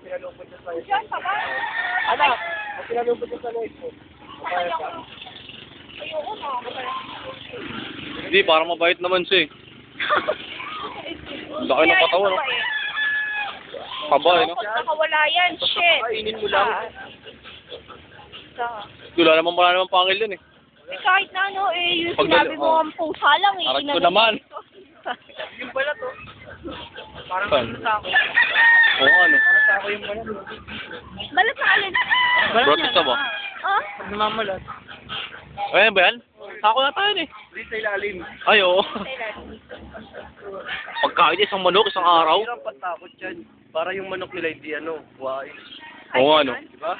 pinalupot niya sa Diyan pa ba? Anak, pag pinalupot niya sa live mo. Papayag ka. Ayoko na. Hindi, parang mabait naman siya eh. Laki ng katawan, no? Kaba, eh, no? Nakawala yan, shit. Kainin mo lang. Wala naman pangil yun eh. Eh, kahit na ano, eh, yung Pag- sinabi mo oh. ang pusa lang eh. Arat ko naman. Yung pala to. Parang Saan? ano sa ako. Oo, ano? Parang sa ako yung pala. Balat na alin. Brotes ka ba? Ah? Pag namamalat. Ayan ba yan? Sako na tayo eh. Hindi sa ilalim. Ay, oo. Pagkain isang manok, isang araw. Hirang patakot yan. Para yung manok nila hindi ano, wise. Oo, ano? Diba?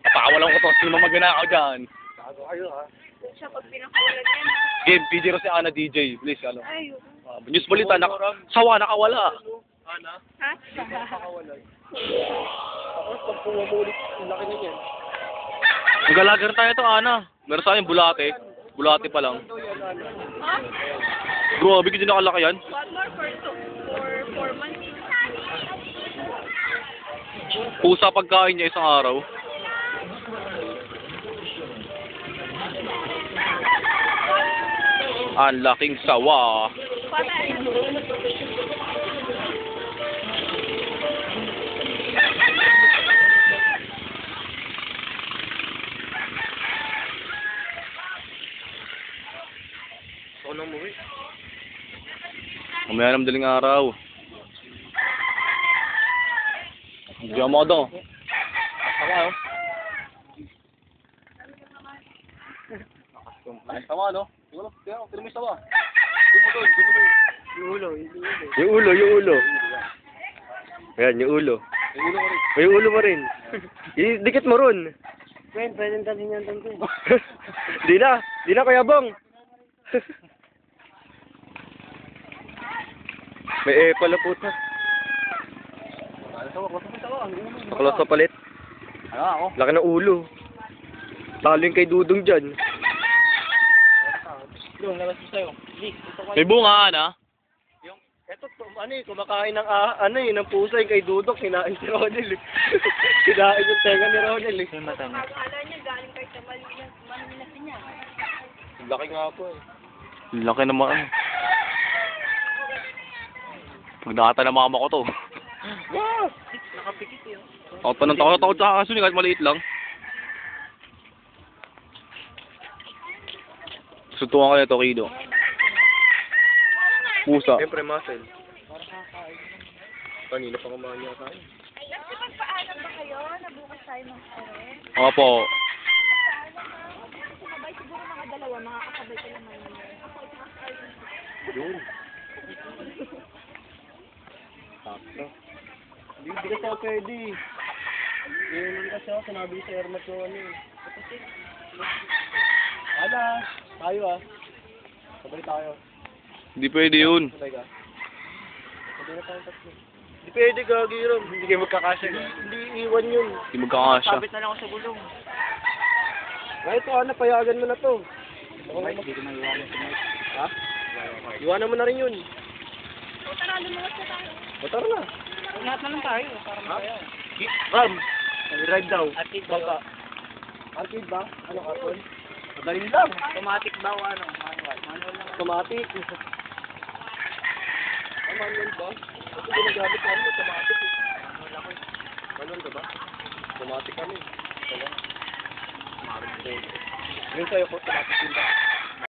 Pakawalan ko to. Sino magnanakaw dyan? Bago kayo ha. Siya pag pinakulan yan. Game, PJ ro si Ana DJ. Please, ano? Ay, News balita, sawa, nakawala. Ana, ha? nakakawalay. Tapos pag pumumulit, ang laki na yan. Magalagar tayo to, Ana. Meron sa akin bulate. Bulate pa lang. Ito yan, Ana. Ha? Grabe, hindi nakalaki yan. One more for 4 months. Pusa pagkain niya isang araw. Ang laking sawa. Patay. Ako nang muwi. Mamaya ng daling araw. Hindi mo daw. Tama, no? Tama, no? Tignan mo yung sawa. Yung ulo, yung ulo. Yung ulo, yung ulo. Ayan, yung ulo. Yung ulo ko rin. May ulo mo rin. Dikit mo ron. Ben, pwede dalhin yan doon. Di na Kuya Bong. May pala puta. Nakalos sa palit. Ano ako? Laki ng ulo. Taling kay Dudong dyan. Yung labas ko sa'yo. May bunga, Ana. Eto, ano eh, kumakain ng, ng pusa yung kay Dudok, kinain si Ronel eh. Kinain yung tenga ni Ronel eh. Yung mata niya. Akala niya galing kayo sa Manilas niya. Laki nga po eh. Laki naman. Pag nakata na mama ko to. Wow! Nakapikit eh. Ako pa ng takot sa kaso kahit maliit lang. Sutukan kayo to, Kido. Pusa. Siyempre, muscle. Kanina pa kumain niya tayo. Nagpapaalam ba kayo na bukas tayo ng ere? Opo. Sabay siguro mga dalawa, makakasabay ka naman. Ako ito mas Yun. Sakto. Hindi kasi ako pwede. Yun kasi ako, sinabi sa Ermat ko ano eh. Ala, tayo ah. Sabay tayo. Hindi pwede yun. Sabay ka. Sabay na tayo tatlo. Hindi pwede gagiro. Hindi kayo magkakasya. Hindi iwan yun. Hindi magkakasya. Sabit na lang ako sa gulong. Kahit ito, Ana, payagan mo na to. Hindi ko maiwanan sa mic. Ha? Iwanan mo na rin yun. So, tara, lumuwas na tayo. Motor na. Lahat na lang tayo. Para masaya. Ram! Ride daw. Arcade ba? Arcade ba? Ano karton? Madali lang. Automatic ba o ano? Manual lang. Automatic. Manual ba? Ito ginagamit namin automatic eh. Manual ako eh. Manual ka ba? Automatic kami. Wala. Yung sa'yo ko automatic din ba?